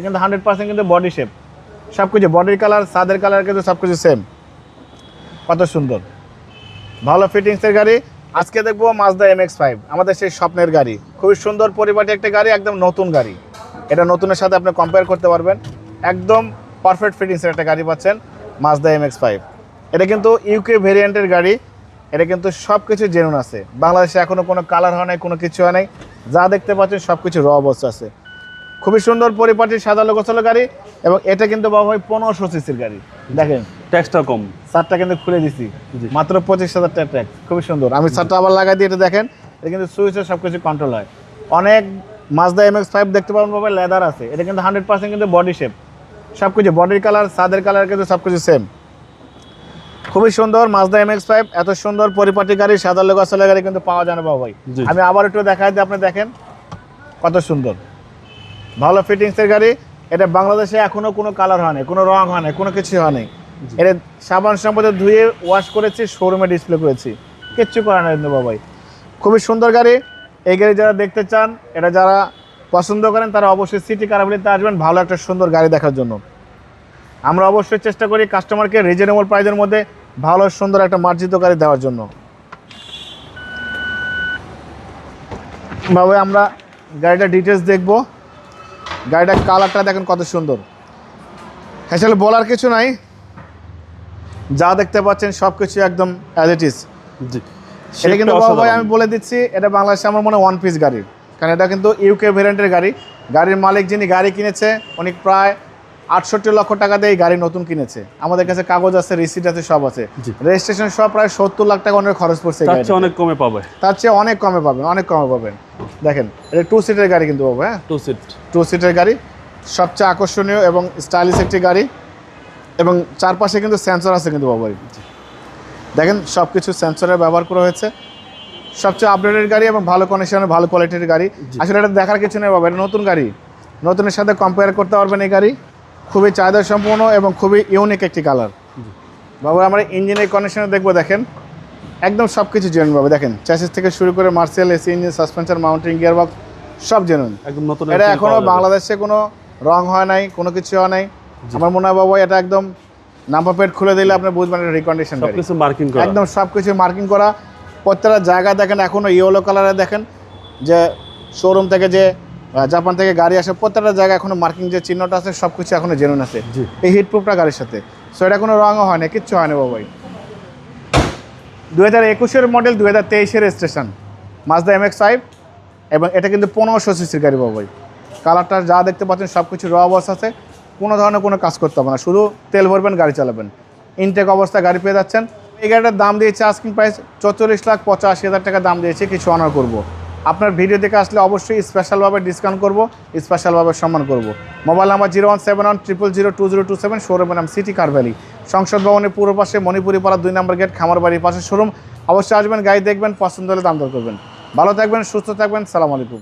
কিন্তু 100% কিন্তু body shape, সব কিছু বডির কালার, ছাদের কালার কিন্তু সব কিছু সেম। কত সুন্দর, ভালো ফিটিংসের গাড়ি। আজকে দেখবো মাজদা MX-5, আমাদের সেই স্বপ্নের গাড়ি। খুবই সুন্দর পরিপাটি একটা গাড়ি, একদম নতুন গাড়ি। এটা নতুনের সাথে আপনি কম্পেয়ার করতে পারবেন। একদম পারফেক্ট ফিটিংসের একটা গাড়ি পাচ্ছেন মাজদা MX-5। এটা কিন্তু ইউকে ভেরিয়েন্টের গাড়ি। এটা কিন্তু সব কিছু জেনুইন আছে। বাংলাদেশে এখনও কোনো কালার হয় নাই, কোনো কিছু হয় নাই। যা দেখতে পাচ্ছেন সব কিছু র অবস্থা আছে। খুবই সুন্দর পরিপাটি সাদা গোছালো গাড়ি। এবং এটা কিন্তু বাবা ভাই 1500 সিসির গাড়ি। দেখেন ট্যাক্সটা কম, সারটা কিন্তু খুলে দিছি, মাত্র 25,000 টাকা ট্যাক্স। খুবই সুন্দর। আমি সারটা আবার লাগাই দিয়ে এটা দেখেন, এটা কিন্তু সুইচে সব কিছু কন্ট্রোল হয়। অনেক মাজদা MX-5 দেখতে পাবেন বাবা লেদার আছে। এটা কিন্তু 100% কিন্তু বডি শেপ, সব কিছু বডির কালার, ছাদের কালার কিন্তু সব কিছু সেম। খুবই সুন্দর মাজদা MX-5, এত সুন্দর পরিপাটি গাড়ি, সাদা গোছালো গাড়ি কিন্তু পাওয়া যায় না বাবা ভাই। আমি আবার একটু দেখাই দিই, আপনি দেখেন কত সুন্দর, ভালো ফিটিংসের গাড়ি। এটা বাংলাদেশে এখনো কোনো কালার হয় নাই, কোনো রং হয় নাই, কোনো কিছু হয় নাই। এটা সাবান সম্পদে ধুয়ে ওয়াশ করেছি, শোরুমে ডিসপ্লে করেছি, কিচ্ছু করা নাই কিন্তু বাবাই। খুবই সুন্দর গাড়ি। এই গাড়ি যারা দেখতে চান, এটা যারা পছন্দ করেন, তারা অবশ্যই সিটি কারাবলিতে আসবেন ভালো একটা সুন্দর গাড়ি দেখার জন্য। আমরা অবশ্যই চেষ্টা করি কাস্টমারকে রিজনেবল প্রাইসের মধ্যে ভালো সুন্দর একটা মার্জিত গাড়ি দেওয়ার জন্য। বাবা আমরা গাড়িটার ডিটেলস দেখবো। গাড়িটার কালারটা দেখেন কত সুন্দর। আসলে বলার কিছু নাই, যা দেখতে পাচ্ছেন সব কিছু একদম অ্যাজ ইট ইজ। এটা কিন্তু ভাই আমি বলে দিচ্ছি, এটা বাংলাদেশে আমার মনে হয় ওয়ান পিস গাড়ি, কারণ এটা কিন্তু ইউকে ভেরিয়েন্টের গাড়ি। গাড়ির মালিক যিনি গাড়ি কিনেছে, উনি প্রায় 68 লক্ষ টাকা দিয়ে এই গাড়ি নতুন কিনেছে। আমাদের কাছে কাগজ আছে, রিসিট আছে, সব আছে। রেজিস্ট্রেশন সব প্রায় 70 লাখ টাকা অনেক খরচ পড়ছে। তার চেয়ে অনেক কমে পাবে, তার চেয়ে অনেক কমে পাবেন, অনেক কমে পাবেন। দেখেন এটা 2 সিটের গাড়ি কিন্তু বাবু, হ্যাঁ 2 সিটের গাড়ি, সবচেয়ে আকর্ষণীয় এবং স্টাইলিশ একটি গাড়ি। এবং চারপাশে কিন্তু সেন্সর আছে কিন্তু বাবু, দেখেন সব কিছু সেন্সরের ব্যবহার করা হয়েছে। সবচেয়ে আপডেটেড গাড়ি এবং ভালো কন্ডিশনের, ভালো কোয়ালিটির গাড়ি। আসলে এটা দেখার কিছু নেই বাবা, এটা নতুন গাড়ি, নতুনের সাথে কম্পেয়ার করতে পারবেন। এই গাড়ি খুবই চাহিদা সম্পূর্ণ এবং খুবই ইউনিক একটি কালার। বাবু আমরা ইঞ্জিনের কন্ডিশনে দেখবো, দেখেন একদম সব কিছু জেনুইন বাবু। দেখেন চ্যাসিস থেকে শুরু করে Marcel, AC engine, suspension, mounting, gearbox সব জেনুইন, একদম নতুন। এটা এখনও বাংলাদেশে কোনো রং হয় নাই, কোনো কিছু হয় নাই। আমার মনে হয় বাবু এটা একদম নাম্বার প্লেট খুলে দিলে আপনি বুঝবেন এটা রিকন্ডিশন, সবকিছু মার্কিং করা, একদম সবকিছু মার্কিং করা। প্রত্যেকটা জায়গা দেখেন এখনো ইয়েলো কালারে, দেখেন যে শোরুম থেকে যে জাপান থেকে গাড়ি আসে, প্রত্যেকটা জায়গায় এখনো মার্কিং যে চিহ্নটা আছে সবকিছু এখনো জেনুইন আছে এই হিটপ্রুফটা গাড়ির সাথে। সো এটা কোনো রঙও হয় না, কিচ্ছু হয় না বাবাই। 2021-এর মডেল, 2023-এর রেজিস্ট্রেশন মাজদা MX-5 এবং এটা কিন্তু 1500 সিসির গাড়ি বাবাই। কালারটা যা দেখতে পাচ্ছেন সব কিছু র অবস্থা আছে, কোনো ধরনের কোনো কাজ করতে হবে না, শুধু তেল ভরবেন, গাড়ি চালাবেন। ইনটেক অবস্থায় গাড়ি পেয়ে যাচ্ছেন। এই গাড়িটার দাম দিয়েছে আস্কিং প্রাইস 44,85,000 টাকা দাম দিয়েছে, কিছু অনার করব। আপনার ভিডিও দেখে আসলে অবশ্যই স্পেশালভাবে ডিসকাউন্ট করব, স্পেশালভাবে সম্মান করব। মোবাইল নাম্বার 01710002027, শোরুমের নাম সিটি কার ভ্যালি, সংসদ ভবনের পূর্ব পাশে, মণিপুরি পাড়া 2 নম্বর গেট, খামার বাড়ির পাশে শোরুম। অবশ্যই আসবেন, গাড়ি দেখবেন, পছন্দ হলে দাম দর করবেন। ভালো থাকবেন, সুস্থ থাকবেন, সালাম আলাইকুম।